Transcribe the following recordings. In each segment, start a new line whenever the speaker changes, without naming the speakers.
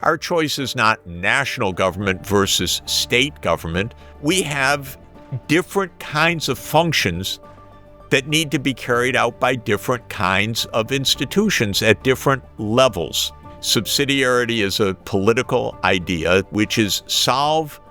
Our choice is not national government versus state government. We have different kinds of functions that need to be carried out by different kinds of institutions at different levels. Subsidiarity is a political idea, which is solve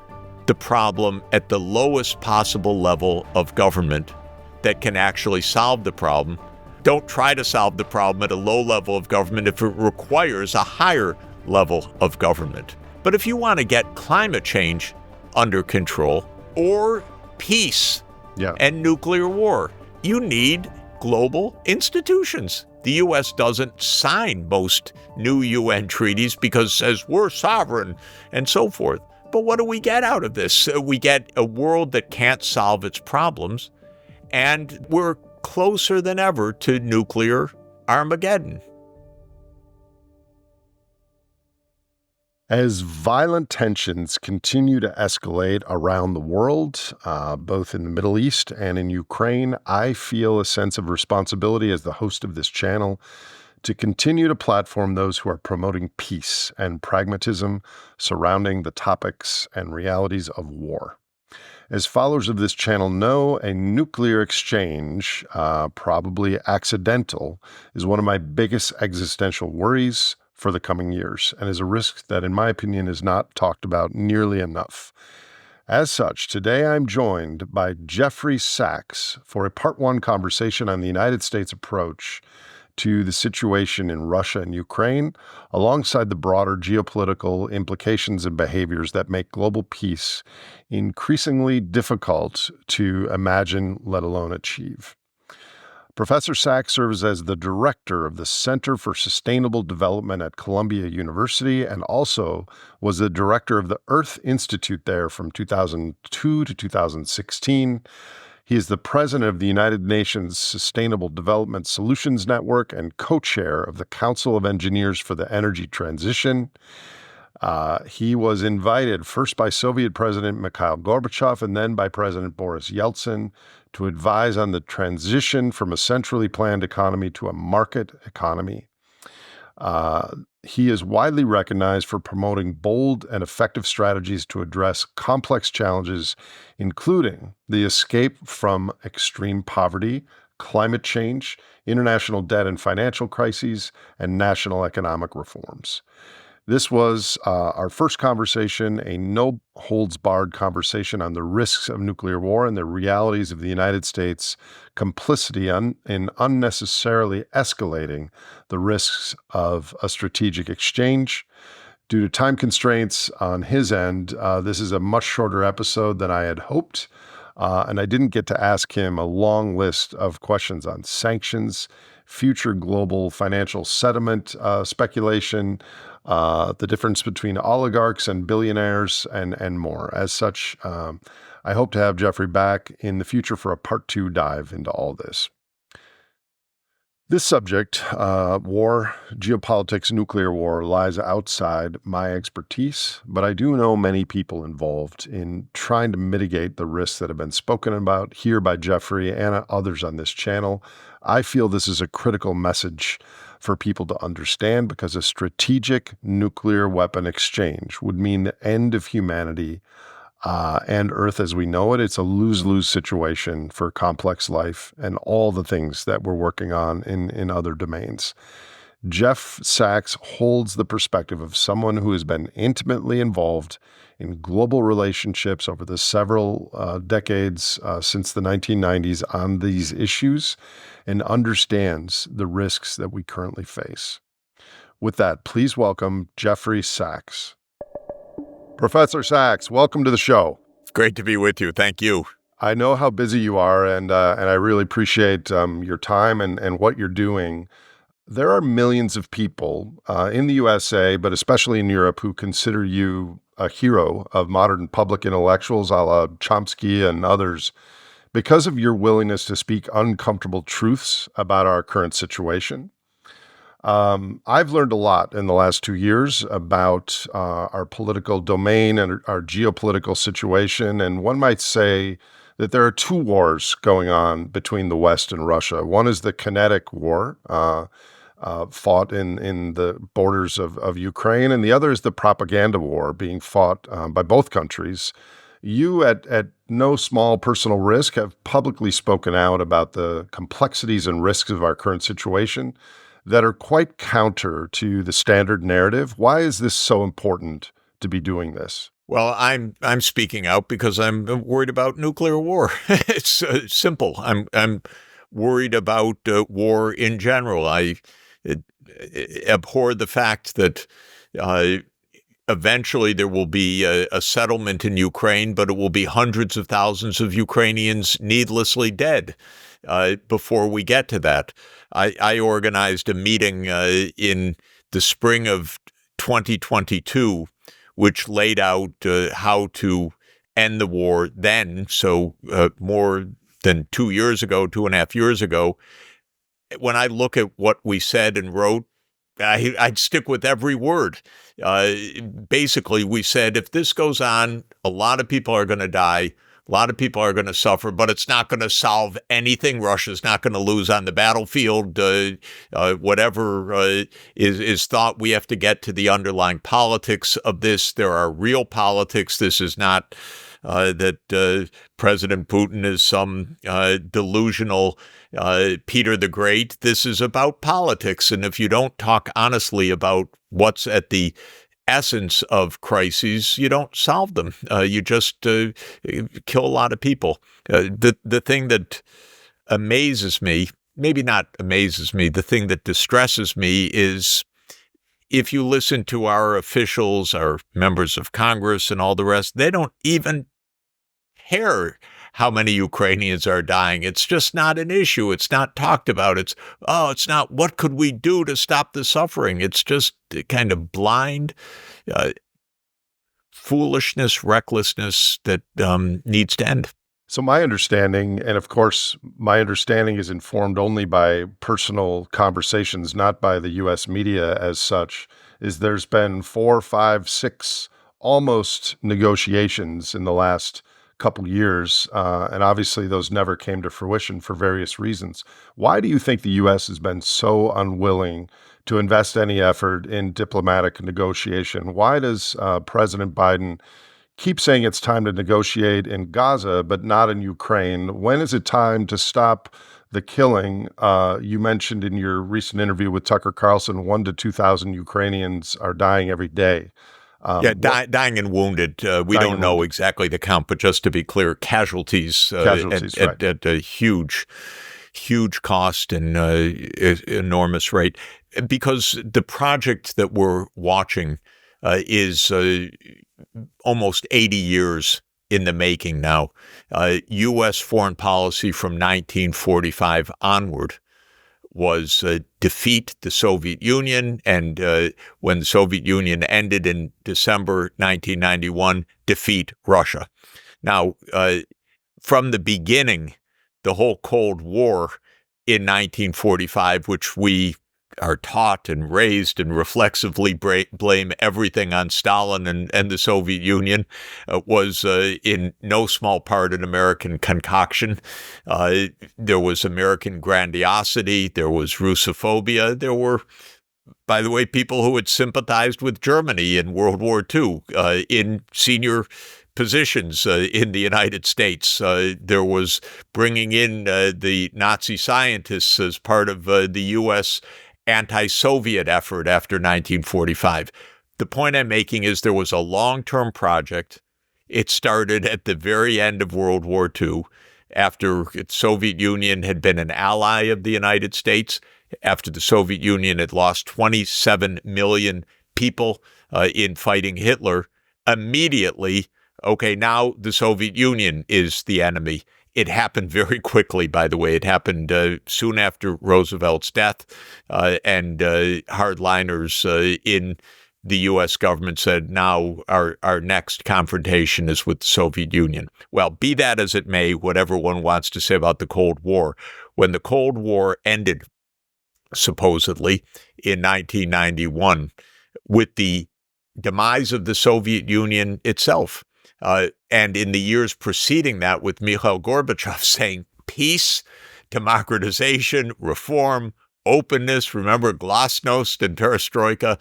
the problem at the lowest possible level of government that can actually solve the problem. Don't try to solve the problem at a low level of government if it requires a higher level of government. But if you want to get climate change under control or peace and nuclear war, you need global institutions. The U.S. doesn't sign most new UN treaties because it says we're sovereign and so forth. But what do we get out of this? We get a world that can't solve its problems, and we're closer than ever to nuclear Armageddon.
As violent tensions continue to escalate around the world, both in the Middle East and in Ukraine, I feel a sense of responsibility as the host of this channel to continue to platform those who are promoting peace and pragmatism surrounding the topics and realities of war. As followers of this channel know, a nuclear exchange, probably accidental, is one of my biggest existential worries for the coming years, and is a risk that, in my opinion, is not talked about nearly enough. As such, today I'm joined by Jeffrey Sachs for a Part 1 conversation on the United States approach to the situation in Russia and Ukraine, alongside the broader geopolitical implications and behaviors that make global peace increasingly difficult to imagine, let alone achieve. Professor Sachs serves as the director of the Center for Sustainable Development at Columbia University and also was the director of the Earth Institute there from 2002 to 2016. He is the president of the United Nations Sustainable Development Solutions Network and co-chair of the Council of Engineers for the Energy Transition. He was invited first by Soviet President Mikhail Gorbachev and then by President Boris Yeltsin to advise on the transition from a centrally planned economy to a market economy. He is widely recognized for promoting bold and effective strategies to address complex challenges, including the escape from extreme poverty, climate change, international debt and financial crises, and national economic reforms. This was our first conversation, a no-holds-barred conversation on the risks of nuclear war and the realities of the United States' complicity in unnecessarily escalating the risks of a strategic exchange. Due to time constraints on his end, this is a much shorter episode than I had hoped, and I didn't get to ask him a long list of questions on sanctions, future global financial settlement speculation, the difference between oligarchs and billionaires, and more. As such, I hope to have Jeffrey back in the future for a Part 2 dive into all this. This subject, war, geopolitics, nuclear war, lies outside my expertise, but I do know many people involved in trying to mitigate the risks that have been spoken about here by Jeffrey and others on this channel. I feel this is a critical message for people to understand because a strategic nuclear weapon exchange would mean the end of humanity and Earth as we know it. It's a lose-lose situation for complex life and all the things that we're working on in other domains. Jeff Sachs holds the perspective of someone who has been intimately involved in global relationships over the several decades since the 1990s on these issues and understands the risks that we currently face. With that, please welcome Jeffrey Sachs. Professor Sachs, welcome to the show.
Great to be with you. Thank you.
I know how busy you are, and I really appreciate your time and what you're doing. There are millions of people in the USA, but especially in Europe, who consider you a hero of modern public intellectuals, a la Chomsky and others, because of your willingness to speak uncomfortable truths about our current situation. I've learned a lot in the last 2 years about our political domain and our geopolitical situation, and one might say that there are two wars going on between the West and Russia. One is the kinetic war, fought in the borders of Ukraine, and the other is the propaganda war being fought by both countries. You, at no small personal risk, have publicly spoken out about the complexities and risks of our current situation that are quite counter to the standard narrative. Why is this so important to be doing this?
Well, I'm speaking out because I'm worried about nuclear war. It's simple. I'm worried about war in general. I uh, abhor the fact that uh, eventually there will be a settlement in Ukraine, but it will be hundreds of thousands of Ukrainians needlessly dead before we get to that. I organized a meeting in the spring of 2022, which laid out how to end the war then. So more than 2 years ago, 2.5 years ago. When I look at what we said and wrote, I'd stick with every word. Basically, we said if this goes on, a lot of people are going to die. A lot of people are going to suffer, but it's not going to solve anything. Russia's not going to lose on the battlefield. Whatever is thought, we have to get to the underlying politics of this. There are real politics. This is not that President Putin is some delusional Peter the Great. This is about politics. And if you don't talk honestly about what's at the essence of crises, you don't solve them. You just kill a lot of people. The thing that amazes me, maybe not amazes me, the thing that distresses me is if you listen to our officials, our members of Congress and all the rest, they don't even care how many Ukrainians are dying. It's just not an issue. It's not talked about. It's not what could we do to stop the suffering. It's just kind of blind foolishness, recklessness that needs to end.
So my understanding, and of course, my understanding is informed only by personal conversations, not by the U.S. media as such, is there's been 4, 5, 6 almost negotiations in the last couple years, and obviously those never came to fruition for various reasons. Why do you think the U.S. has been so unwilling to invest any effort in diplomatic negotiation? Why does President Biden keep saying it's time to negotiate in Gaza, but not in Ukraine? When is it time to stop the killing? You mentioned in your recent interview with Tucker Carlson, 1,000 to 2,000 Ukrainians are dying every day.
Dying and wounded. We don't know exactly the count, but just to be clear, casualties,
right.
at a huge cost and enormous rate. Because the project that we're watching is almost 80 years in the making now. U.S. foreign policy from 1945 onward was defeat the Soviet Union, and when the Soviet Union ended in December 1991, defeat Russia. Now, from the beginning, the whole Cold War in 1945, which we are taught and raised and reflexively blame everything on Stalin and the Soviet Union, was in no small part an American concoction. There was American grandiosity. There was Russophobia. There were, by the way, people who had sympathized with Germany in World War II in senior positions in the United States. There was bringing in the Nazi scientists as part of the U.S. anti-Soviet effort after 1945. The point I'm making is there was a long-term project. It started at the very end of World War II, after the Soviet Union had been an ally of the United States, after the Soviet Union had lost 27 million people in fighting Hitler. Immediately, okay, now the Soviet Union is the enemy. It happened very quickly, by the way. It happened soon after Roosevelt's death, and hardliners in the U.S. government said, now our next confrontation is with the Soviet Union. Well, be that as it may, whatever one wants to say about the Cold War, when the Cold War ended, supposedly, in 1991, with the demise of the Soviet Union itself, and in the years preceding that, with Mikhail Gorbachev saying peace, democratization, reform, openness. Remember glasnost and perestroika?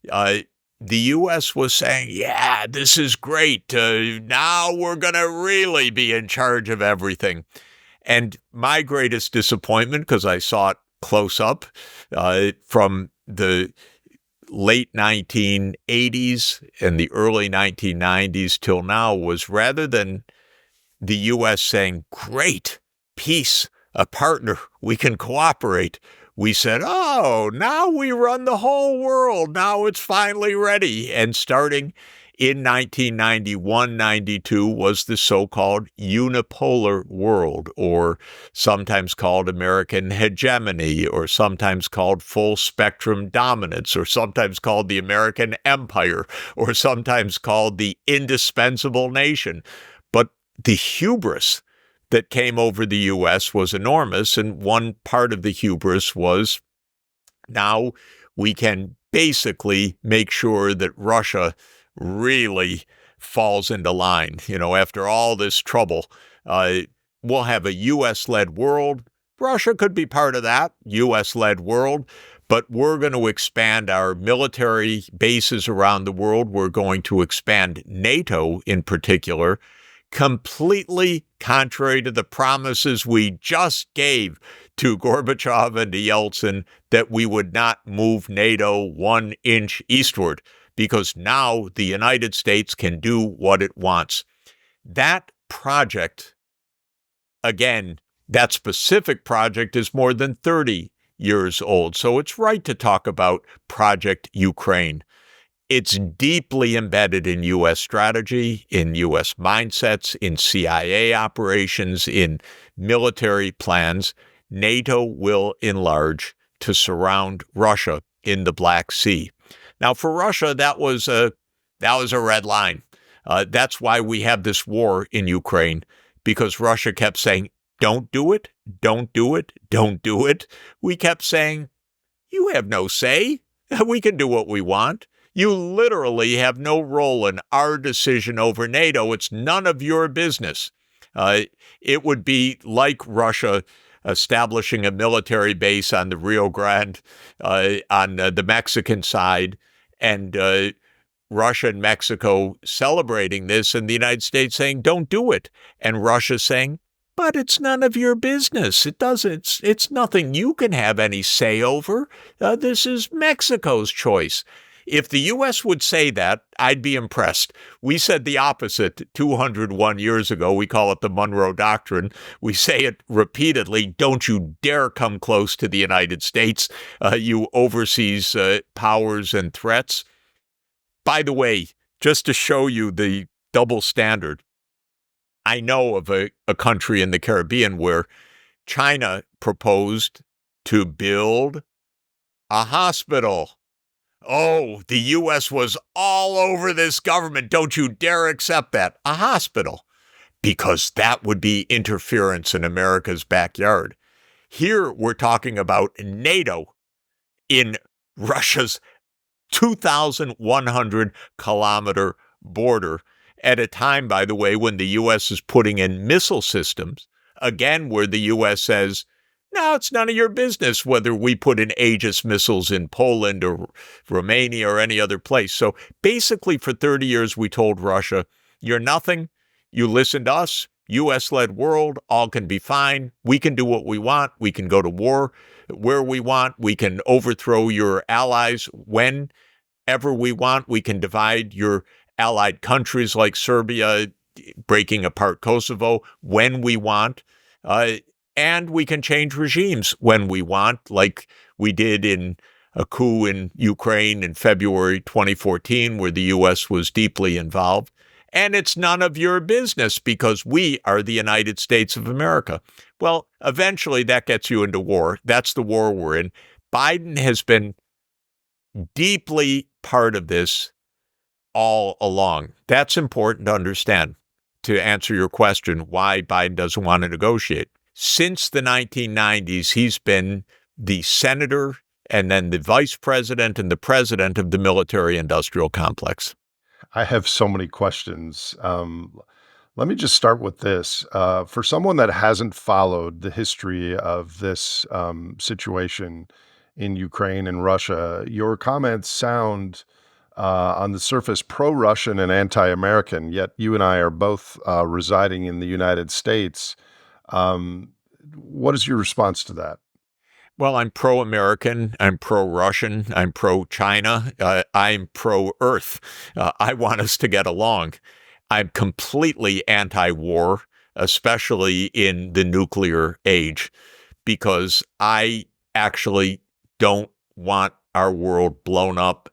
Uh, the U.S. was saying, yeah, this is great. Now we're going to really be in charge of everything. And my greatest disappointment, because I saw it close up from the late 1980s and the early 1990s till now, was rather than the U.S. saying, great, peace, a partner, we can cooperate. We said, oh, now we run the whole world. Now it's finally ready. And starting in 1991-92 was the so-called unipolar world, or sometimes called American hegemony, or sometimes called full spectrum dominance, or sometimes called the American empire, or sometimes called the indispensable nation. But the hubris that came over the U.S. was enormous, and one part of the hubris was now we can basically make sure that Russia really falls into line. After all this trouble, we'll have a U.S.-led world. Russia could be part of that U.S.-led world, but we're going to expand our military bases around the world. We're going to expand NATO in particular, completely contrary to the promises we just gave to Gorbachev and to Yeltsin that we would not move NATO 1 inch eastward, because now the United States can do what it wants. That project, again, that specific project is more than 30 years old. So it's right to talk about Project Ukraine. It's deeply embedded in U.S. strategy, in U.S. mindsets, in CIA operations, in military plans. NATO will enlarge to surround Russia in the Black Sea. Now, for Russia, that was a red line. That's why we have this war in Ukraine, because Russia kept saying, don't do it, don't do it, don't do it. We kept saying, you have no say. We can do what we want. You literally have no role in our decision over NATO. It's none of your business. It would be like Russia establishing a military base on the Rio Grande on the Mexican side, and Russia and Mexico celebrating this, and the United States saying, don't do it. And Russia saying, but it's none of your business. It's nothing you can have any say over. This is Mexico's choice. If the U.S. would say that, I'd be impressed. We said the opposite 201 years ago. We call it the Monroe Doctrine. We say it repeatedly. Don't you dare come close to the United States, you overseas powers and threats. By the way, just to show you the double standard, I know of a country in the Caribbean where China proposed to build a hospital. Oh, the U.S. was all over this government. Don't you dare accept that. A hospital. Because that would be interference in America's backyard. Here we're talking about NATO in Russia's 2,100-kilometer border at a time, by the way, when the U.S. is putting in missile systems, again, where the U.S. says, no, it's none of your business whether we put in Aegis missiles in Poland or Romania or any other place. So basically for 30 years, we told Russia, you're nothing. You listen to us, U.S.-led world, all can be fine. We can do what we want. We can go to war where we want. We can overthrow your allies whenever we want. We can divide your allied countries like Serbia, breaking apart Kosovo when we want. And we can change regimes when we want, like we did in a coup in Ukraine in February 2014, where the U.S. was deeply involved. And it's none of your business because we are the United States of America. Well, eventually that gets you into war. That's the war we're in. Biden has been deeply part of this all along. That's important to understand to answer your question, why Biden doesn't want to negotiate. Since the 1990s, he's been the senator and then the vice president and the president of the military-industrial complex.
I have so many questions. Let me just start with this. For someone that hasn't followed the history of this situation in Ukraine and Russia. Your comments sound on the surface pro-Russian and anti-American, yet you and I are both residing in the United States. Um, what is your response to that?
Well, I'm pro-American, I'm pro-Russian, I'm pro-China, I'm pro-Earth. I want us to get along. I'm completely anti-war, especially in the nuclear age, because I actually don't want our world blown up.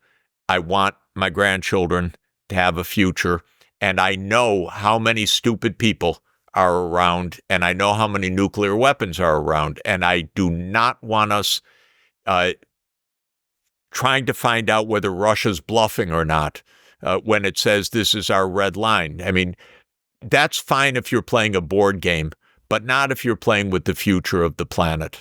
I want my grandchildren to have a future, and I know how many stupid people are around, and I know how many nuclear weapons are around, and I do not want us uh, trying to find out whether Russia's bluffing or not when it says this is our red line. I mean, that's fine if you're playing a board game, but not if you're playing with the future of the planet.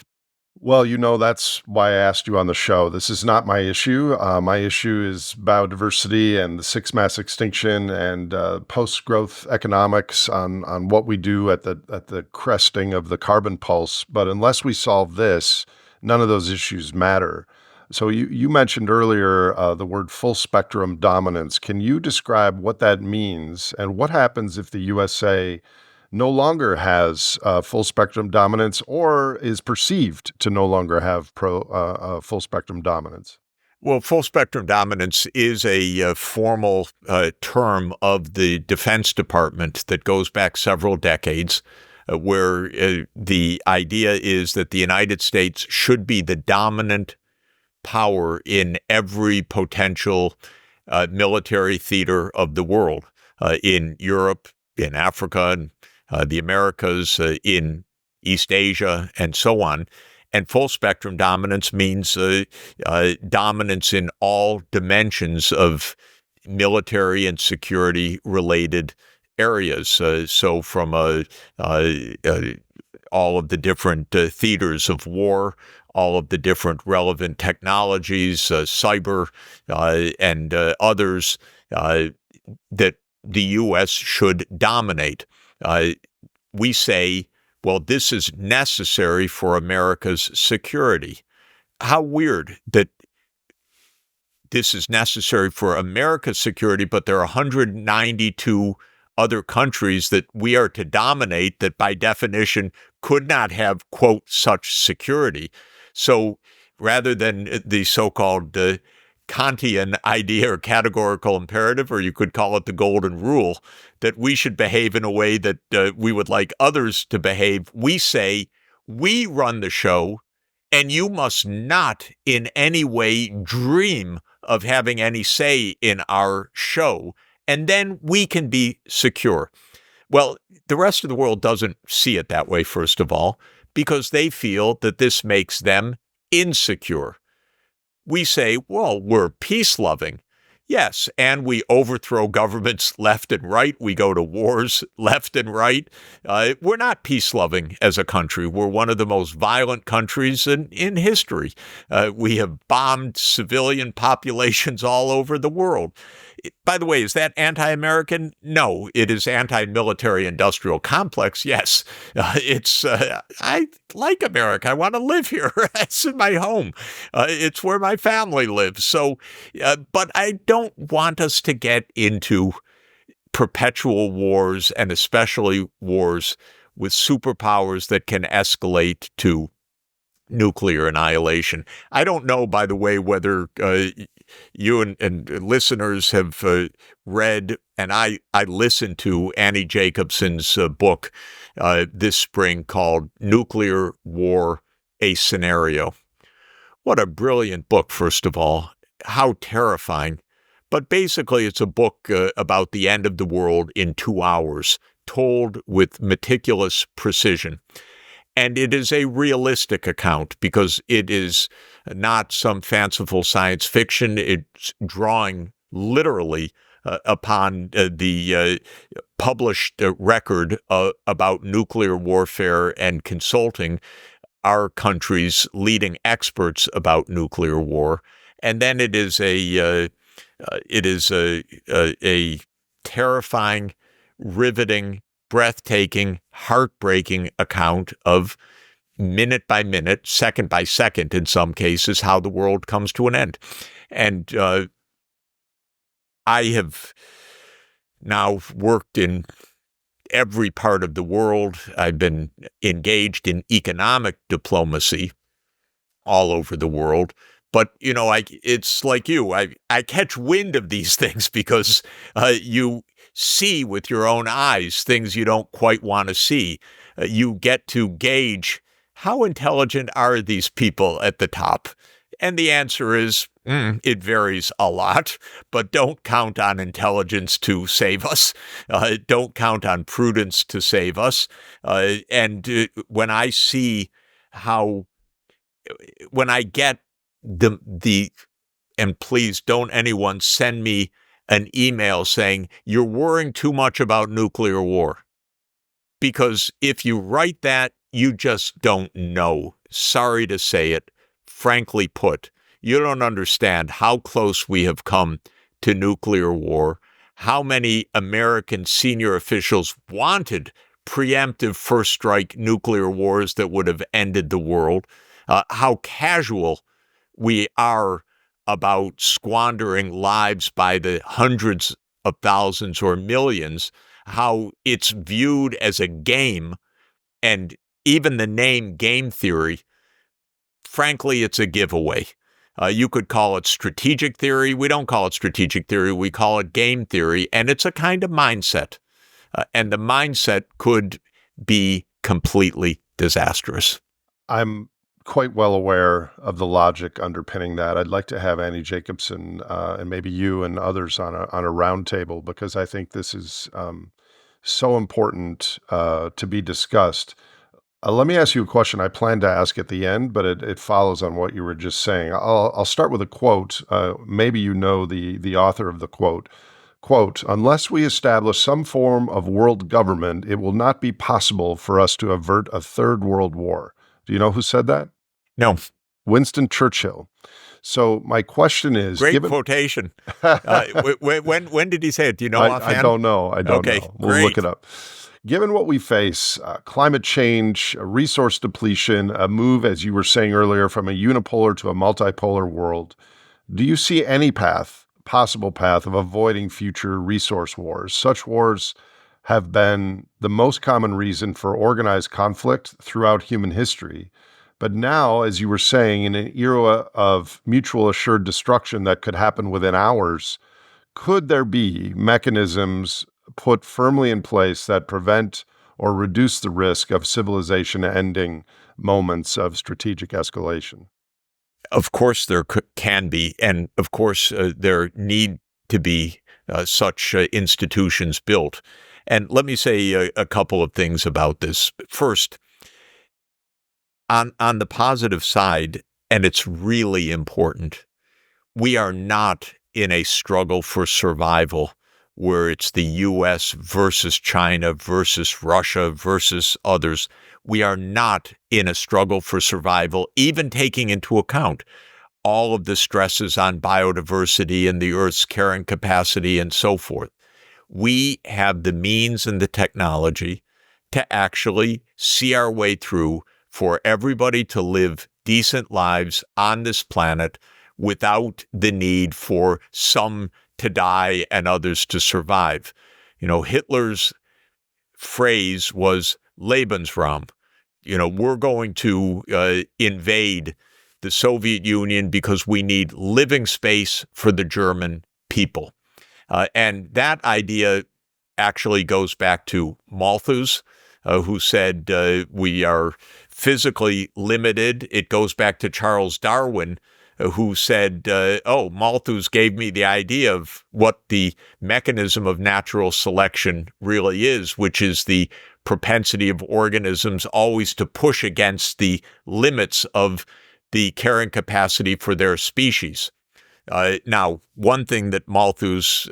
Well, that's why I asked you on the show. This is not my issue. My issue is biodiversity and the sixth mass extinction and post-growth economics on what we do at the cresting of the carbon pulse. But unless we solve this, none of those issues matter. So you mentioned earlier the word full spectrum dominance. Can you describe what that means and what happens if the USA no longer has full spectrum dominance or is perceived to no longer have full spectrum dominance?
Well, full spectrum dominance is a formal term of the Defense Department that goes back several decades, where the idea is that the United States should be the dominant power in every potential military theater of the world, in Europe, in Africa, and the Americas, in East Asia, and so on. And full spectrum dominance means dominance in all dimensions of military and security related areas. So from all of the different theaters of war, all of the different relevant technologies, cyber, and others that the U.S. should dominate. We say, well, this is necessary for America's security. How weird that this is necessary for America's security, but there are 192 other countries that we are to dominate that by definition could not have, quote, such security. So rather than the so-called Kantian idea or categorical imperative, or you could call it the golden rule, that we should behave in a way that we would like others to behave, we say we run the show and you must not in any way dream of having any say in our show, and then we can be secure. Well, the rest of the world doesn't see it that way, first of all, because they feel that this makes them insecure. We say, well, we're peace-loving. Yes, and we overthrow governments left and right. We go to wars left and right. We're not peace-loving as a country. We're one of the most violent countries in history. We have bombed civilian populations all over the world. By the way, is that anti-American? No, it is anti-military industrial complex. Yes, I like America. I want to live here. It's in my home. It's where my family lives. So, but I don't want us to get into perpetual wars, and especially wars with superpowers that can escalate to nuclear annihilation. I don't know, by the way, whether you and listeners have read, and I listened to Annie Jacobson's book this spring called Nuclear War, a Scenario. What a brilliant book, first of all. How terrifying. But basically, it's a book about the end of the world in 2 hours, told with meticulous precision. And it is a realistic account because it is not some fanciful science fiction. It's drawing literally upon the published record about nuclear warfare and consulting our country's leading experts about nuclear war. And then it is a terrifying, riveting, breathtaking, heartbreaking account of minute by minute, second by second, in some cases, how the world comes to an end. And I have now worked in every part of the world. I've been engaged in economic diplomacy all over the world. But, it's like you. I catch wind of these things because you see with your own eyes things you don't quite want to see. You get to gauge how intelligent are these people at the top? And the answer is, it varies a lot, but don't count on intelligence to save us. Don't count on prudence to save us. And when I see when I get and please don't anyone send me an email saying you're worrying too much about nuclear war. Because if you write that, you just don't know. Sorry to say it. Frankly put, you don't understand how close we have come to nuclear war, how many American senior officials wanted preemptive first strike nuclear wars that would have ended the world, how casual we are about squandering lives by the hundreds of thousands or millions, how it's viewed as a game, and even the name game theory, frankly, it's a giveaway. You could call it strategic theory. We don't call it strategic theory. We call it game theory, and it's a kind of mindset. And the mindset could be completely disastrous.
I'm quite well aware of the logic underpinning that. I'd like to have Annie Jacobson and maybe you and others on a round table, because I think this is so important to be discussed. Let me ask you a question I planned to ask at the end, but it follows on what you were just saying. I'll start with a quote. Maybe you know the author of the quote. Quote, "Unless we establish some form of world government, it will not be possible for us to avert a third world war." Do you know who said that?
No.
Winston Churchill. So my question is,
great quotation. When did he say it? Do you know offhand?
I don't know.
Okay,
know. We'll look it up. Given what we face, climate change, resource depletion, a move, as you were saying earlier, from a unipolar to a multipolar world, do you see any possible path of avoiding future resource wars? Such wars have been the most common reason for organized conflict throughout human history. But now, as you were saying, in an era of mutual assured destruction that could happen within hours, could there be mechanisms put firmly in place that prevent or reduce the risk of civilization-ending moments of strategic escalation?
Of course there can be, and of course there need to be such institutions built. And let me say a couple of things about this. First, on the positive side, and it's really important, we are not in a struggle for survival where it's the U.S. versus China versus Russia versus others. We are not in a struggle for survival, even taking into account all of the stresses on biodiversity and the Earth's carrying capacity and so forth. We have the means and the technology to actually see our way through for everybody to live decent lives on this planet without the need for some to die and others to survive. Hitler's phrase was Lebensraum. We're going to invade the Soviet Union because we need living space for the German people. And that idea actually goes back to Malthus, who said we are physically limited. It goes back to Charles Darwin, who said, Malthus gave me the idea of what the mechanism of natural selection really is, which is the propensity of organisms always to push against the limits of the carrying capacity for their species. Now, one thing that Malthus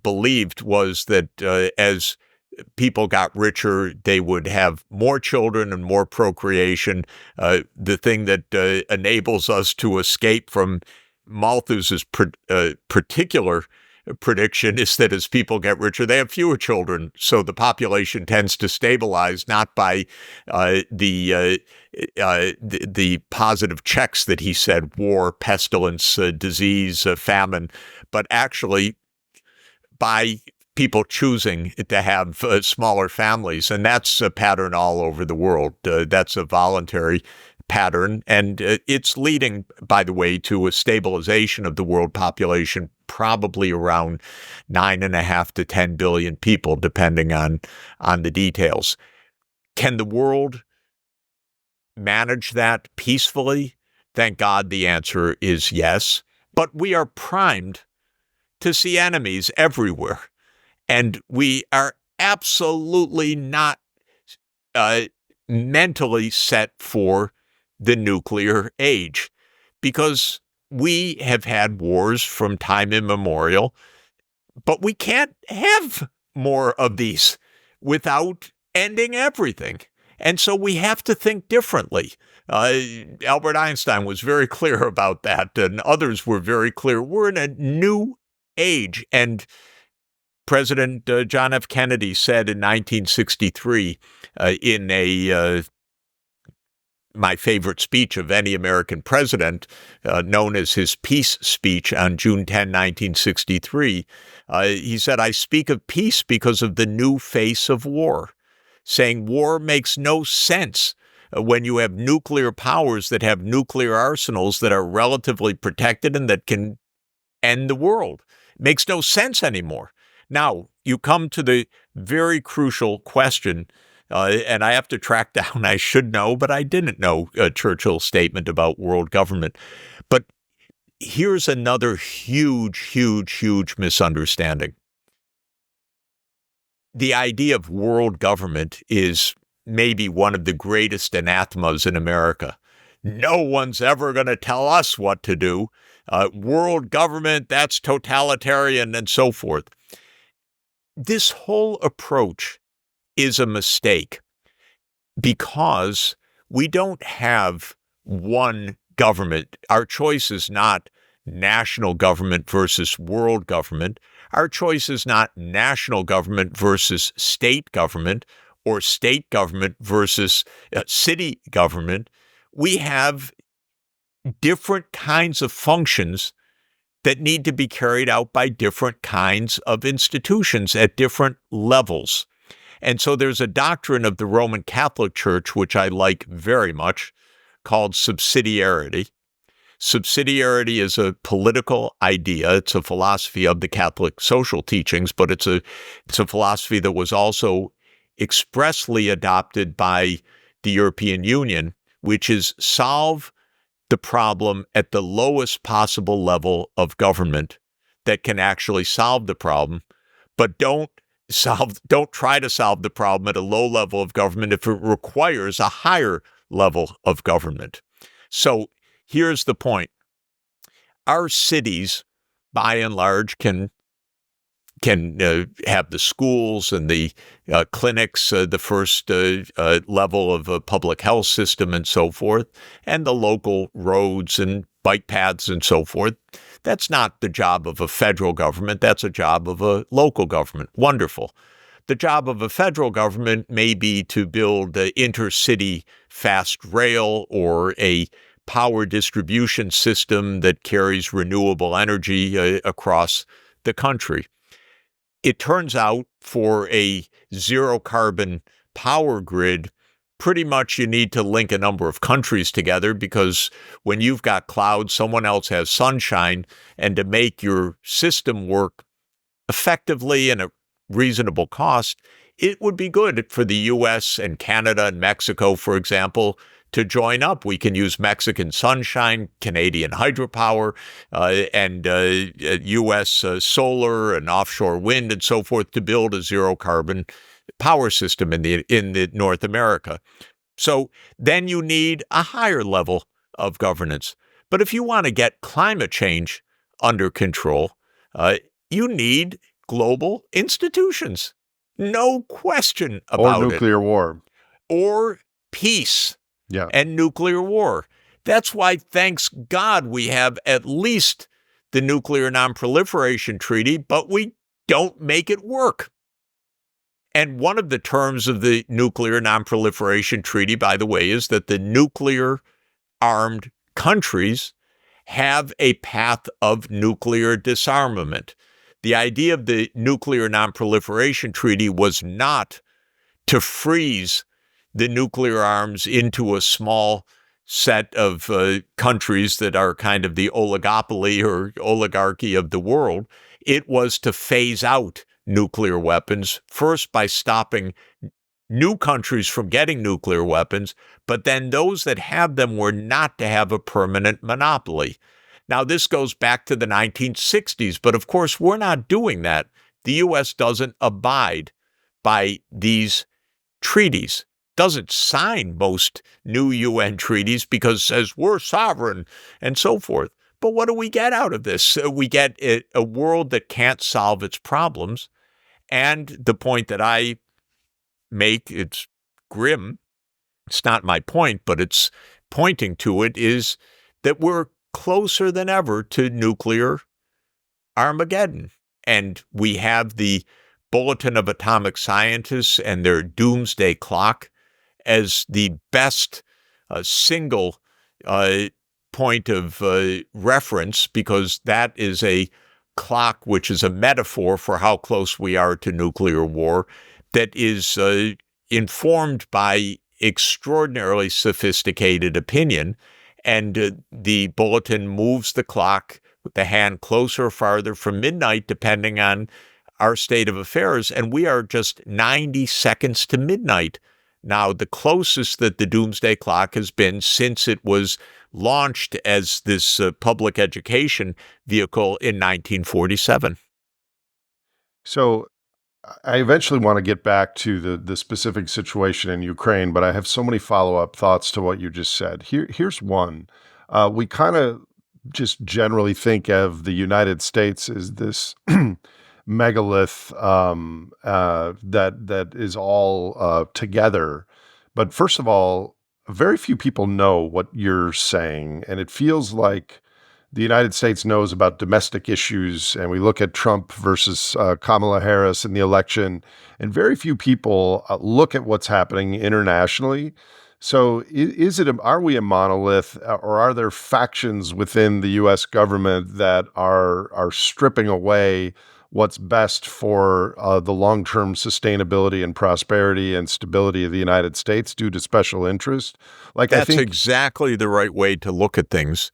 believed was that as people got richer, they would have more children and more procreation. The thing that enables us to escape from Malthus's particular prediction is that as people get richer, they have fewer children. So the population tends to stabilize, not by the positive checks that he said, war, pestilence, disease, famine, but actually by people choosing to have smaller families. And that's a pattern all over the world. That's a voluntary pattern. And it's leading, by the way, to a stabilization of the world population, probably around 9.5 to 10 billion people, depending on the details. Can the world manage that peacefully? Thank God the answer is yes. But we are primed to see enemies everywhere. And we are absolutely not mentally set for the nuclear age, because we have had wars from time immemorial, but we can't have more of these without ending everything. And so we have to think differently. Albert Einstein was very clear about that, and others were very clear. We're in a new age. And President John F. Kennedy said in 1963 in my favorite speech of any American president, known as his peace speech on June 10, 1963, he said, "I speak of peace because of the new face of war," saying war makes no sense when you have nuclear powers that have nuclear arsenals that are relatively protected and that can end the world. It makes no sense anymore. Now, you come to the very crucial question, and I have to track down, I should know, but I didn't know Churchill's statement about world government. But here's another huge misunderstanding. The idea of world government is maybe one of the greatest anathemas in America. No one's ever going to tell us what to do. World government, that's totalitarian, and so forth. This whole approach is a mistake because we don't have one government. Our choice is not national government versus world government. Our choice is not national government versus state government or state government versus city government. We have different kinds of functions that need to be carried out by different kinds of institutions at different levels. And so there's a doctrine of the Roman Catholic Church, which I like very much, called subsidiarity. Subsidiarity is a political idea. It's a philosophy of the Catholic social teachings, but it's a philosophy that was also expressly adopted by the European Union, which is solve the problem at the lowest possible level of government that can actually solve the problem, but don't try to solve the problem at a low level of government if it requires a higher level of government. So here's the point. Our cities, by and large, can have the schools and the clinics, the first level of a public health system and so forth, and the local roads and bike paths and so forth. That's not the job of a federal government. That's a job of a local government. Wonderful. The job of a federal government may be to build an intercity fast rail or a power distribution system that carries renewable energy across the country. It turns out for a zero carbon power grid, pretty much you need to link a number of countries together, because when you've got clouds, someone else has sunshine, and to make your system work effectively and at reasonable cost, it would be good for the U.S. and Canada and Mexico, for example, to join up. We can use Mexican sunshine, Canadian hydropower, and U.S. Solar and offshore wind and so forth to build a zero carbon power system in the North America. So then you need a higher level of governance. But if you want to get climate change under control, you need global institutions. No question about it.
Or nuclear war.
Or peace.
Yeah.
And nuclear war. That's why, thanks God, we have at least the Nuclear Non-Proliferation Treaty, but we don't make it work. And one of the terms of the Nuclear Non-Proliferation Treaty, by the way, is that the nuclear-armed countries have a path of nuclear disarmament. The idea of the Nuclear Non-Proliferation Treaty was not to freeze the nuclear arms into a small set of countries that are kind of the oligopoly or oligarchy of the world. It was to phase out nuclear weapons, first by stopping new countries from getting nuclear weapons, but then those that have them were not to have a permanent monopoly. Now, this goes back to the 1960s, but of course, we're not doing that. The U.S. doesn't abide by these treaties, doesn't sign most new UN treaties because it says we're sovereign and so forth. But what do we get out of this? We get a world that can't solve its problems. And the point that I make, it's grim, it's not my point, but it's pointing to it, is that we're closer than ever to nuclear Armageddon. And we have the Bulletin of Atomic Scientists and their doomsday clock as the best single point of reference, because that is a clock which is a metaphor for how close we are to nuclear war, that is informed by extraordinarily sophisticated opinion. And the bulletin moves the clock with the hand closer or farther from midnight, depending on our state of affairs. And we are just 90 seconds to midnight now, the closest that the doomsday clock has been since it was launched as this public education vehicle in 1947.
So I eventually want to get back to the specific situation in Ukraine, but I have so many follow-up thoughts to what you just said. Here's one. We kind of just generally think of the United States as this megalith that is all together. But first of all, very few people know what you're saying, and it feels like the United States knows about domestic issues, and we look at Trump versus Kamala Harris in the election, and very few people look at what's happening internationally. So are we a monolith, or are there factions within the U.S. government that are stripping away what's best for the long-term sustainability and prosperity and stability of the United States due to special interest?
That's exactly the right way to look at things.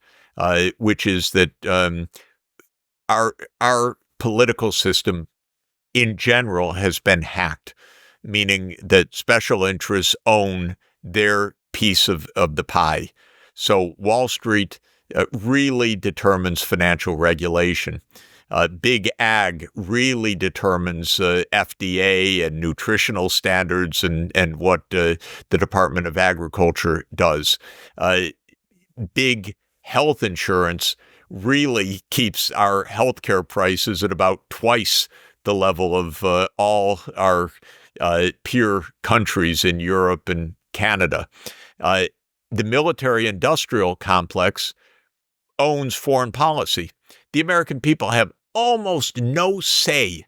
Which is that our political system in general has been hacked, meaning that special interests own their piece of the pie. So Wall Street really determines financial regulation. Big Ag really determines FDA and nutritional standards and what the Department of Agriculture does. Big health insurance really keeps our healthcare prices at about twice the level of all our peer countries in Europe and Canada. The military-industrial complex owns foreign policy. The American people have almost no say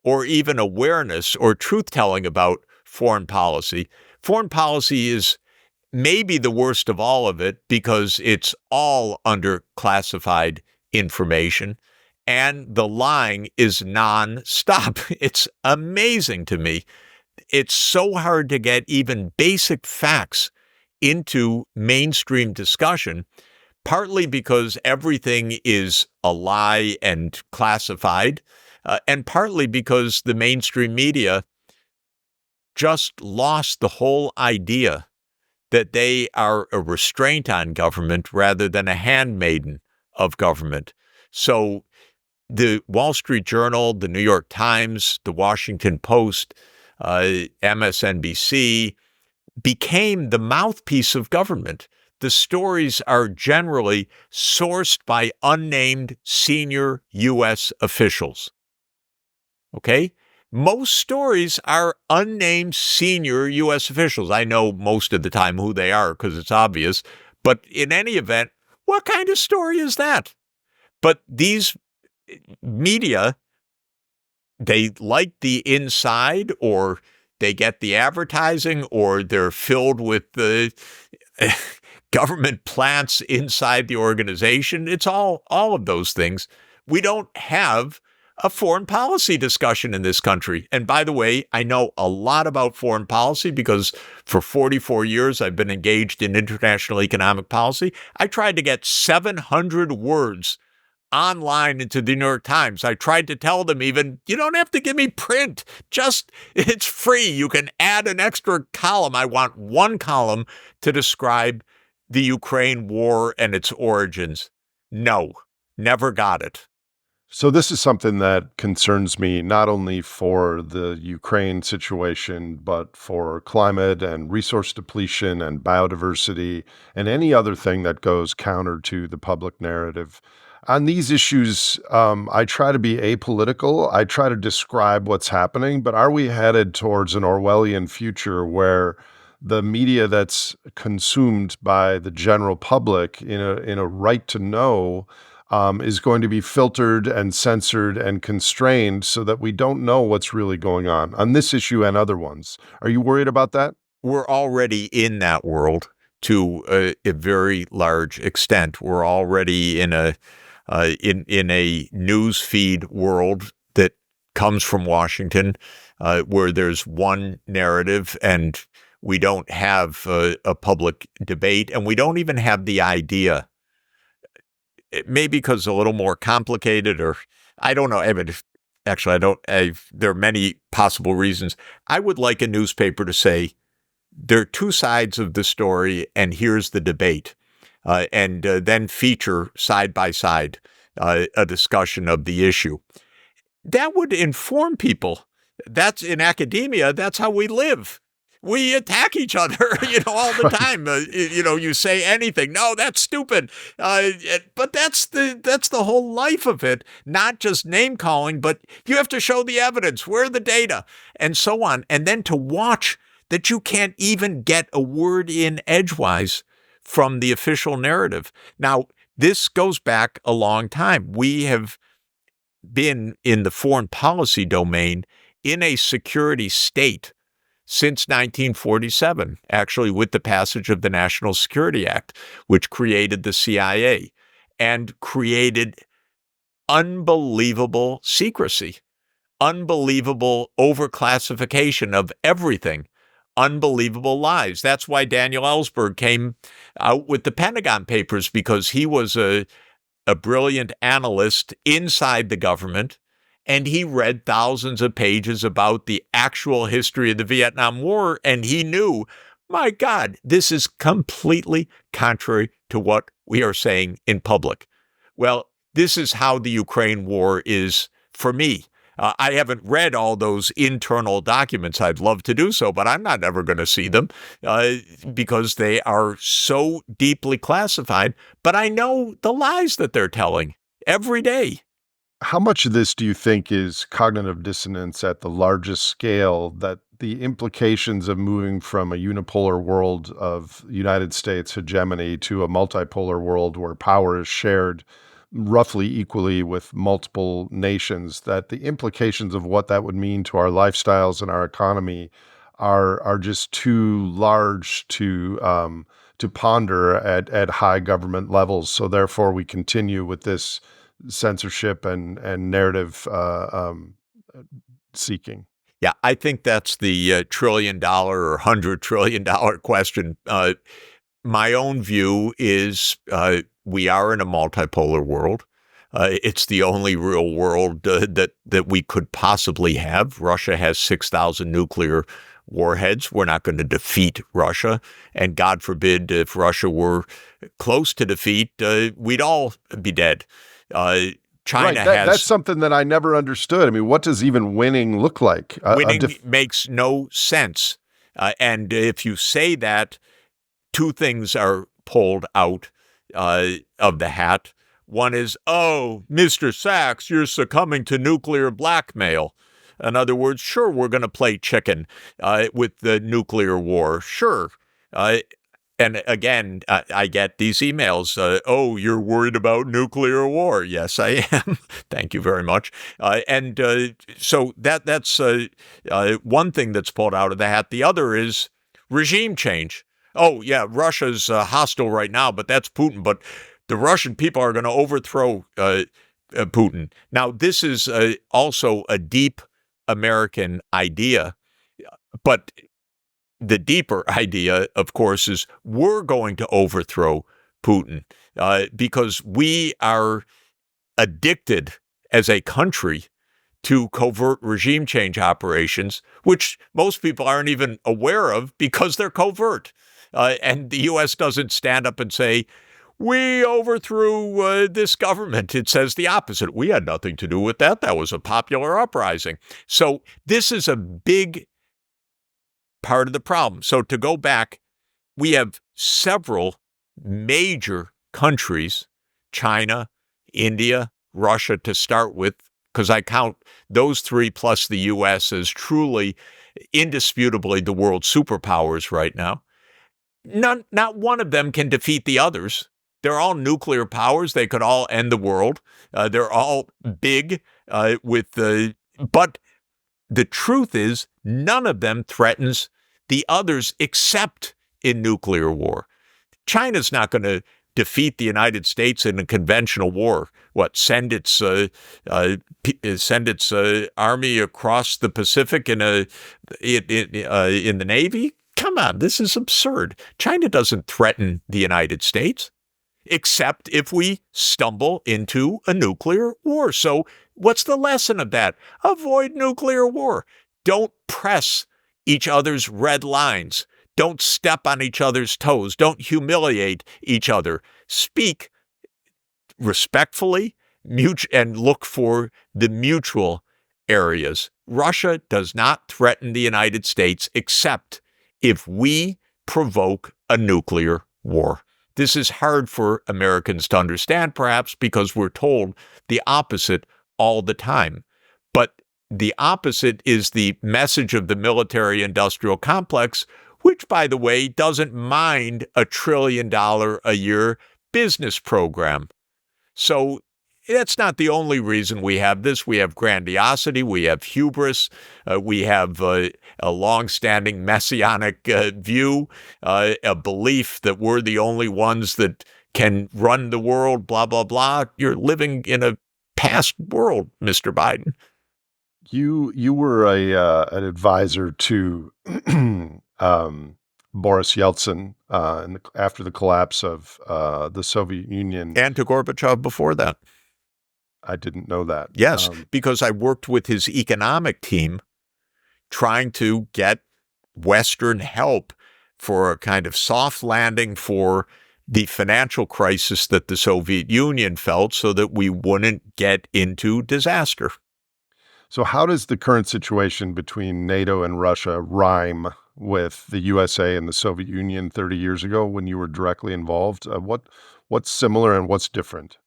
or even awareness or truth-telling about foreign policy. Foreign policy is maybe the worst of all of it because it's all under classified information, and the lying is non-stop. It's amazing to me. It's so hard to get even basic facts into mainstream discussion, partly because everything is a lie and classified, and partly because the mainstream media just lost the whole idea that they are a restraint on government rather than a handmaiden of government. So the Wall Street Journal, the New York Times, the Washington Post, MSNBC became the mouthpiece of government. The stories are generally sourced by unnamed senior U.S. officials. Okay? Most stories are unnamed senior U.S. officials. I know most of the time who they are because it's obvious. But in any event, what kind of story is that? But these media, they like the inside, or they get the advertising, or they're filled with the government plants inside the organization. It's all of those things. We don't have a foreign policy discussion in this country. And by the way, I know a lot about foreign policy because for 44 years I've been engaged in international economic policy. I tried to get 700 words online into the New York Times. I tried to tell them even, you don't have to give me print. Just, it's free. You can add an extra column. I want one column to describe the Ukraine war and its origins. No, never got it.
So this is something that concerns me not only for the Ukraine situation, but for climate and resource depletion and biodiversity and any other thing that goes counter to the public narrative. On these issues, I try to be apolitical. I try to describe what's happening, but are we headed towards an Orwellian future where the media that's consumed by the general public in a right to know is going to be filtered and censored and constrained so that we don't know what's really going on this issue and other ones? Are you worried about that?
We're already in that world to a very large extent. We're already in a news feed world that comes from Washington, where there's one narrative and we don't have a public debate, and we don't even have the idea. Maybe because it's a little more complicated, or I don't know. I mean, actually, I don't. There are many possible reasons. I would like a newspaper to say there are two sides of the story, and here's the debate, and then feature side by side a discussion of the issue. That would inform people. That's in academia. That's how we live. We attack each other, all the time. You say anything. No, that's stupid. But that's the whole life of it. Not just name calling, but you have to show the evidence. Where are the data? And so on. And then to watch that you can't even get a word in edgewise from the official narrative. Now, this goes back a long time. We have been in the foreign policy domain in a security state since 1947, actually with the passage of the National Security Act, which created the CIA and created unbelievable secrecy, unbelievable overclassification of everything, unbelievable lies. That's why Daniel Ellsberg came out with the Pentagon Papers, because he was a brilliant analyst inside the government, and he read thousands of pages about the actual history of the Vietnam War, and he knew, my God, this is completely contrary to what we are saying in public. Well, this is how the Ukraine war is for me. I haven't read all those internal documents. I'd love to do so, but I'm not ever going to see them because they are so deeply classified. But I know the lies that they're telling every day.
How much of this do you think is cognitive dissonance at the largest scale, that the implications of moving from a unipolar world of United States hegemony to a multipolar world where power is shared roughly equally with multiple nations, that the implications of what that would mean to our lifestyles and our economy are just too large to ponder at high government levels? So therefore, we continue with this censorship and narrative seeking.
Yeah, I think that's the $1 trillion or $100 trillion question. My own view is we are in a multipolar world. It's the only real world that we could possibly have. Russia has 6,000 nuclear warheads. We're not going to defeat Russia. And God forbid, if Russia were close to defeat, we'd all be dead. China has...
That's something that I never understood. I mean, what does even winning look like?
Winning makes no sense. And if you say that, two things are pulled out of the hat. One is, oh, Mr. Sachs, you're succumbing to nuclear blackmail. In other words, sure, we're going to play chicken with the nuclear war. Sure. And again, I get these emails. Oh, you're worried about nuclear war? Yes, I am. Thank you very much. So that's one thing that's pulled out of the hat. The other is regime change. Oh, yeah, Russia's hostile right now, but that's Putin. But the Russian people are going to overthrow Putin. Now, this is also a deep American idea, but the deeper idea, of course, is we're going to overthrow Putin because we are addicted as a country to covert regime change operations, which most people aren't even aware of because they're covert. And the U.S. doesn't stand up and say, we overthrew this government. It says the opposite. We had nothing to do with that. That was a popular uprising. So this is a big part of the problem. So to go back, we have several major countries, China, India, Russia to start with, because I count those three plus the U.S. as truly, indisputably the world superpowers right now. Not one of them can defeat the others. They're all nuclear powers. They could all end the world. They're all big but the truth is none of them threatens the others except in nuclear war. China's not going to defeat the United States in a conventional war. What, send its army across the Pacific in the Navy? Come on, this is absurd. China doesn't threaten the United States, except if we stumble into a nuclear war. So what's the lesson of that? Avoid nuclear war. Don't press each other's red lines. Don't step on each other's toes. Don't humiliate each other. Speak respectfully and look for the mutual areas. Russia does not threaten the United States except if we provoke a nuclear war. This is hard for Americans to understand, perhaps because we're told the opposite all the time. But the opposite is the message of the military-industrial complex, which, by the way, doesn't mind a $1 trillion a year business program. So that's not the only reason we have this. We have grandiosity, we have hubris, we have a long-standing messianic view, a belief that we're the only ones that can run the world, blah, blah, blah. You're living in a past world, Mr. Biden.
You were an advisor to Boris Yeltsin after the collapse of the Soviet Union.
And to Gorbachev before that.
I didn't know that.
Yes, because I worked with his economic team trying to get Western help for a kind of soft landing for the financial crisis that the Soviet Union felt so that we wouldn't get into disaster.
So how does the current situation between NATO and Russia rhyme with the USA and the Soviet Union 30 years ago when you were directly involved? What's similar and what's different?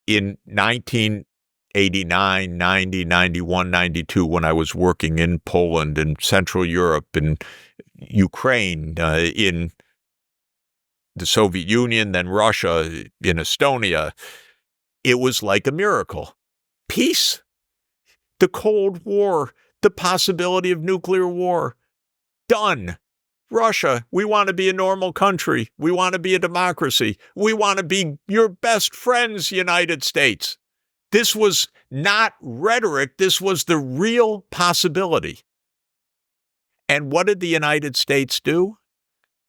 In 1989, 90, 91, 92, when I was working in Poland and Central Europe and Ukraine, in the Soviet Union, then Russia, in Estonia, it was like a miracle. Peace. The Cold War, the possibility of nuclear war. Done. Russia, we want to be a normal country. We want to be a democracy. We want to be your best friends, United States. This was not rhetoric. This was the real possibility. And what did the United States do?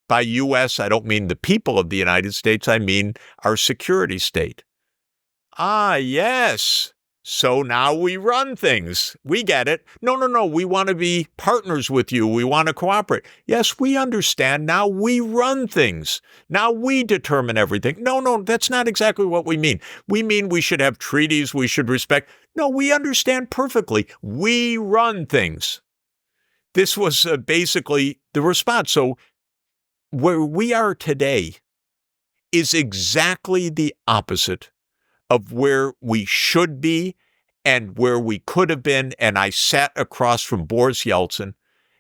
By U.S., I don't mean the people of the United States. I mean our security state. Ah, yes. So now we run things. We get it. No. We want to be partners with you. We want to cooperate. Yes, we understand. Now we run things. Now we determine everything. No, that's not exactly what we mean. We mean we should have treaties. We should respect. No, we understand perfectly. We run things. This was basically the response. So where we are today is exactly the opposite of where we should be and where we could have been. And I sat across from Boris Yeltsin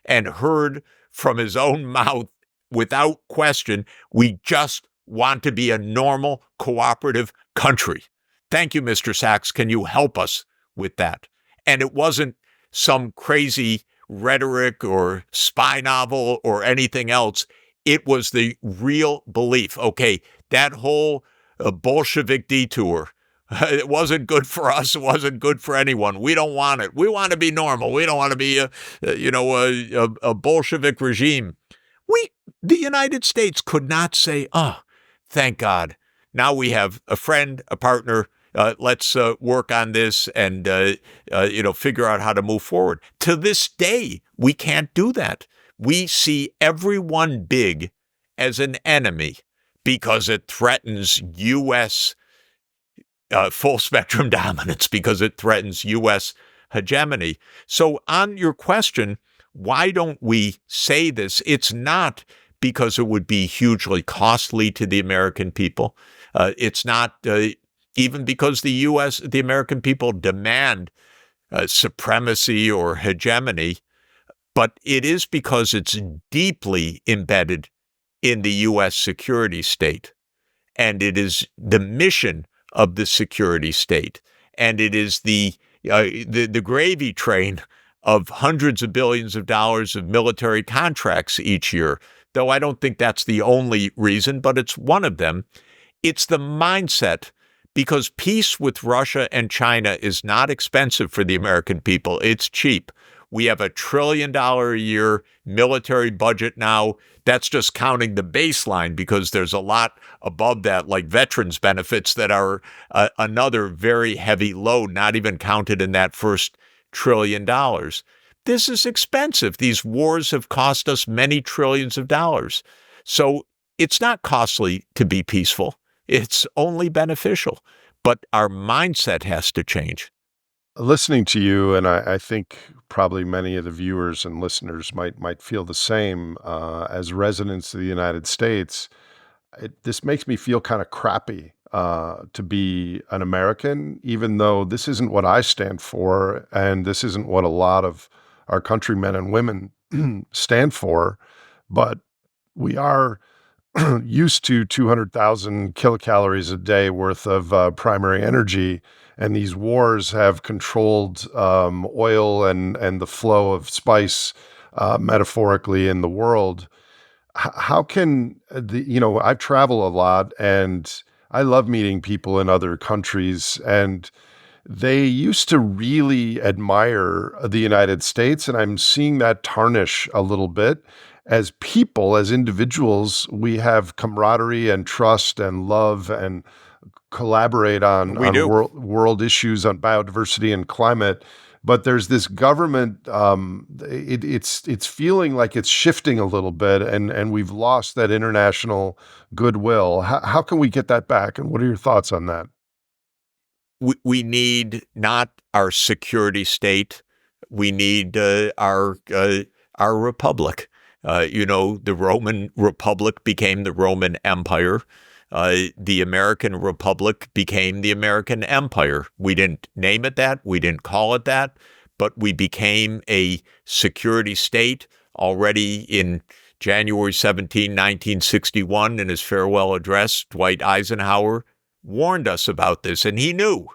and heard from his own mouth without question. We just want to be a normal, cooperative country. Thank you, Mr. Sachs. Can you help us with that? And it wasn't some crazy rhetoric or spy novel or anything else. It was the real belief. Okay, that whole Bolshevik detour, it wasn't good for us. It wasn't good for anyone. We don't want it. We want to be normal. We don't want to be a Bolshevik regime. The United States could not say, oh, thank God. Now we have a friend, a partner. Let's work on this and figure out how to move forward. To this day, we can't do that. We see everyone big as an enemy because it threatens U.S. Full spectrum dominance, because it threatens U.S. hegemony. So on your question, why don't we say this? It's not because it would be hugely costly to the American people. It's not even because the American people demand supremacy or hegemony, but it is because it's deeply embedded in the U.S. security state. And it is the mission of the security state. And it is the gravy train of hundreds of billions of dollars of military contracts each year, though I don't think that's the only reason, but it's one of them. It's the mindset, because peace with Russia and China is not expensive for the American people. It's cheap. We have $1 trillion a year military budget now. That's just counting the baseline, because there's a lot above that, like veterans benefits, that are another very heavy load, not even counted in that first $1 trillion. This is expensive. These wars have cost us many trillions of dollars. So it's not costly to be peaceful. It's only beneficial. But our mindset has to change.
Listening to you, and I think probably many of the viewers and listeners might feel the same, as residents of the United States, this makes me feel kind of crappy to be an American, even though this isn't what I stand for, and this isn't what a lot of our countrymen and women stand for. But we are used to 200,000 kilocalories a day worth of primary energy, and these wars have controlled oil and the flow of spice, metaphorically, in the world. How can I travel a lot, and I love meeting people in other countries, and they used to really admire the United States, and I'm seeing that tarnish a little bit. As people, as individuals, we have camaraderie and trust and love and collaborate on world issues, on biodiversity and climate. But there's this government, it's feeling like it's shifting a little bit, and we've lost that international goodwill. How can we get that back? And what are your thoughts on that?
We need not our security state. We need our republic. The Roman Republic became the Roman Empire. The American Republic became the American Empire. We didn't name it that. We didn't call it that. But we became a security state already in January 17, 1961. In his farewell address, Dwight Eisenhower warned us about this, and he knew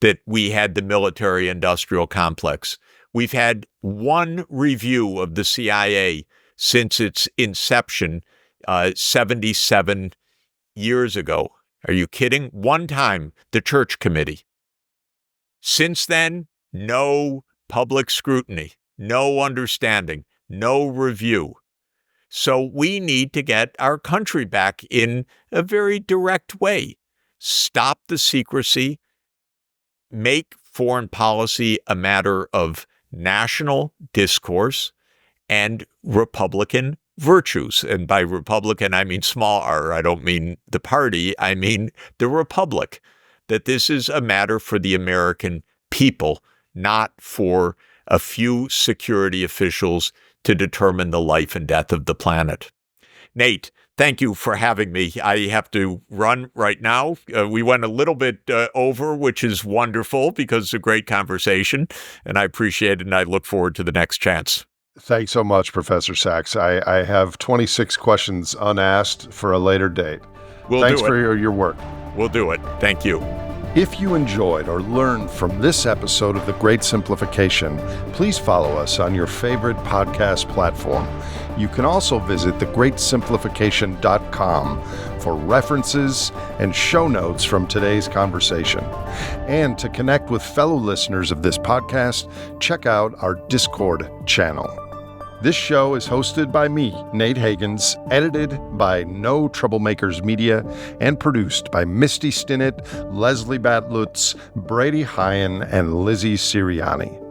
that we had the military-industrial complex. We've had one review of the CIA since its inception 77 years ago. Are you kidding? One time, the Church Committee. Since then, no public scrutiny, no understanding, no review. So we need to get our country back in a very direct way. Stop the secrecy. Make foreign policy a matter of national discourse and Republican virtues. And by Republican, I mean small r. I don't mean the party. I mean the republic. That this is a matter for the American people, not for a few security officials to determine the life and death of the planet. Nate, thank you for having me. I have to run right now. We went a little bit over, which is wonderful because it's a great conversation, and I appreciate it, and I look forward to the next chance.
Thanks so much, Professor Sachs. I have 26 questions unasked for a later date. Thanks for your work.
We'll do it. Thank you.
If you enjoyed or learned from this episode of The Great Simplification, please follow us on your favorite podcast platform. You can also visit thegreatsimplification.com for references and show notes from today's conversation. And to connect with fellow listeners of this podcast, check out our Discord channel. This show is hosted by me, Nate Hagans, edited by No Troublemakers Media, and produced by Misty Stinnett, Leslie Batlutz, Brady Hyen, and Lizzie Siriani.